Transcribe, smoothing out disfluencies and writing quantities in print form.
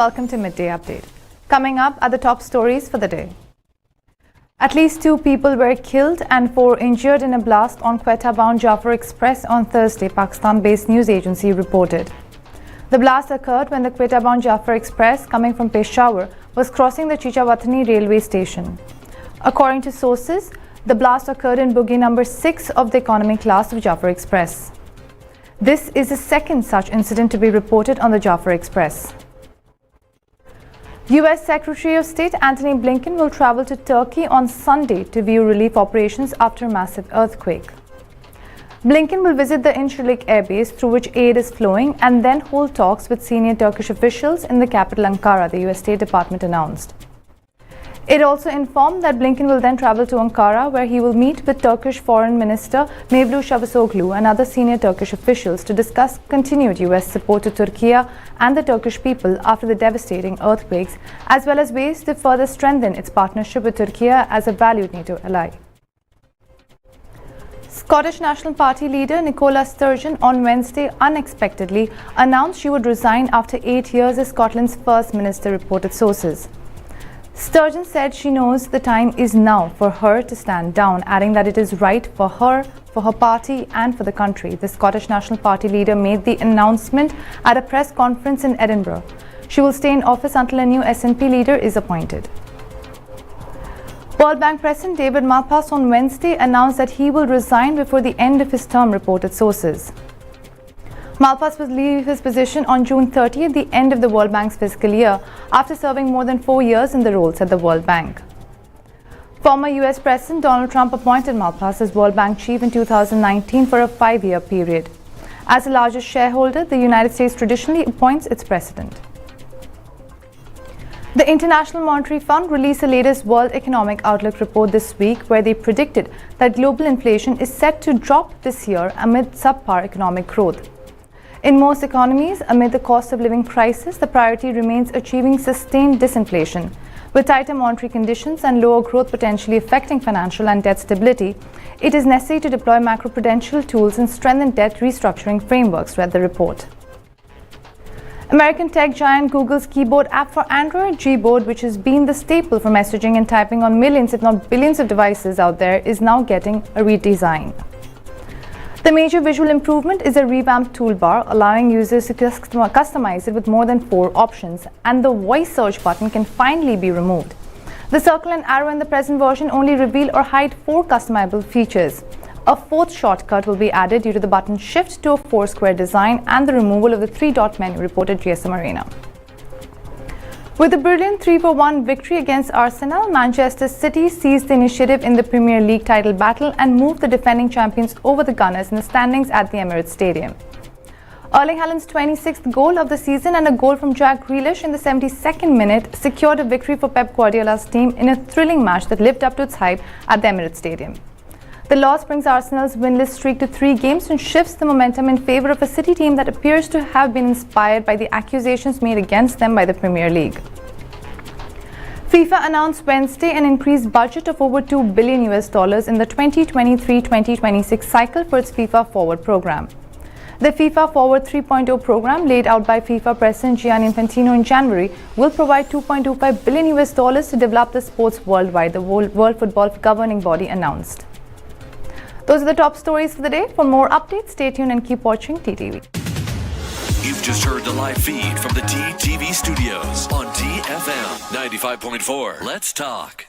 welcome to Midday Update. Coming up are the top stories for the day. At least 2 people were killed and 4 injured in a blast on Quetta-bound Jaffar Express on Thursday, Pakistan-based news agency reported. The blast occurred when the Quetta-bound Jaffar Express, coming from Peshawar, was crossing the Chichawatani railway station. According to sources, the blast occurred in bogie number 6 of the economy class of Jaffar Express. This is the second such incident to be reported on the Jaffar Express. US Secretary of State Antony Blinken will travel to Turkey on Sunday to view relief operations after a massive earthquake. Blinken will visit the Incirlik air base through which aid is flowing and then hold talks with senior Turkish officials in the capital Ankara, the US State Department announced. It also informed that Blinken will then travel to Ankara, where he will meet with Turkish Foreign Minister Mevlut Cavusoglu and other senior Turkish officials to discuss continued US support to Turkey and the Turkish people after the devastating earthquakes, as well as ways to further strengthen its partnership with Turkey as a valued NATO ally. Scottish National Party leader Nicola Sturgeon on Wednesday unexpectedly announced she would resign after 8 years as Scotland's First Minister, reported sources. Sturgeon said she knows the time is now for her to stand down, adding that it is right for her party and for the country. The Scottish National Party leader made the announcement at a press conference in Edinburgh. She will stay in office until a new SNP leader is appointed. World Bank President David Malpass on Wednesday announced that he will resign before the end of his term, reported sources. Malpass will leave his position on June 30 at the end of the World Bank's fiscal year after serving more than 4 years in the roles at the World Bank. Former US President Donald Trump appointed Malpass as World Bank chief in 2019 for a 5-year period. As the largest shareholder, the United States traditionally appoints its president. The International Monetary Fund released the latest World Economic Outlook report this week, where they predicted that global inflation is set to drop this year amid subpar economic growth. In most economies, amid the cost of living crisis, the priority remains achieving sustained disinflation. With tighter monetary conditions and lower growth potentially affecting financial and debt stability, it is necessary to deploy macroprudential tools and strengthen debt restructuring frameworks, read the report. American tech giant Google's keyboard app for Android, Gboard, which has been the staple for messaging and typing on millions if not billions of devices out there, is now getting a redesign. The major visual improvement is a revamped toolbar, allowing users to customize it with more than 4 options, and the voice search button can finally be removed. The circle and arrow in the present version only reveal or hide 4 customizable features. A 4th shortcut will be added due to the button shift to a 4-square design and the removal of the 3-dot menu, reported GSM Arena. With a brilliant 3-1 victory against Arsenal, Manchester City seized the initiative in the Premier League title battle and moved the defending champions over the Gunners in the standings at the Emirates Stadium. Erling Haaland's 26th goal of the season and a goal from Jack Grealish in the 72nd minute secured a victory for Pep Guardiola's team in a thrilling match that lived up to its hype at the Emirates Stadium. The loss brings Arsenal's winless streak to 3 games and shifts the momentum in favour of a City team that appears to have been inspired by the accusations made against them by the Premier League. FIFA announced Wednesday an increased budget of over $2 billion in the 2023-2026 cycle for its FIFA Forward program. The FIFA Forward 3.0 program, laid out by FIFA President Gianni Infantino in January, will provide $2.25 billion to develop the sports worldwide, the World Football governing body announced. Those are the top stories for the day. For more updates, stay tuned and keep watching TTV. You've just heard the live feed from the TTV studios on TFM 95.4. Let's talk.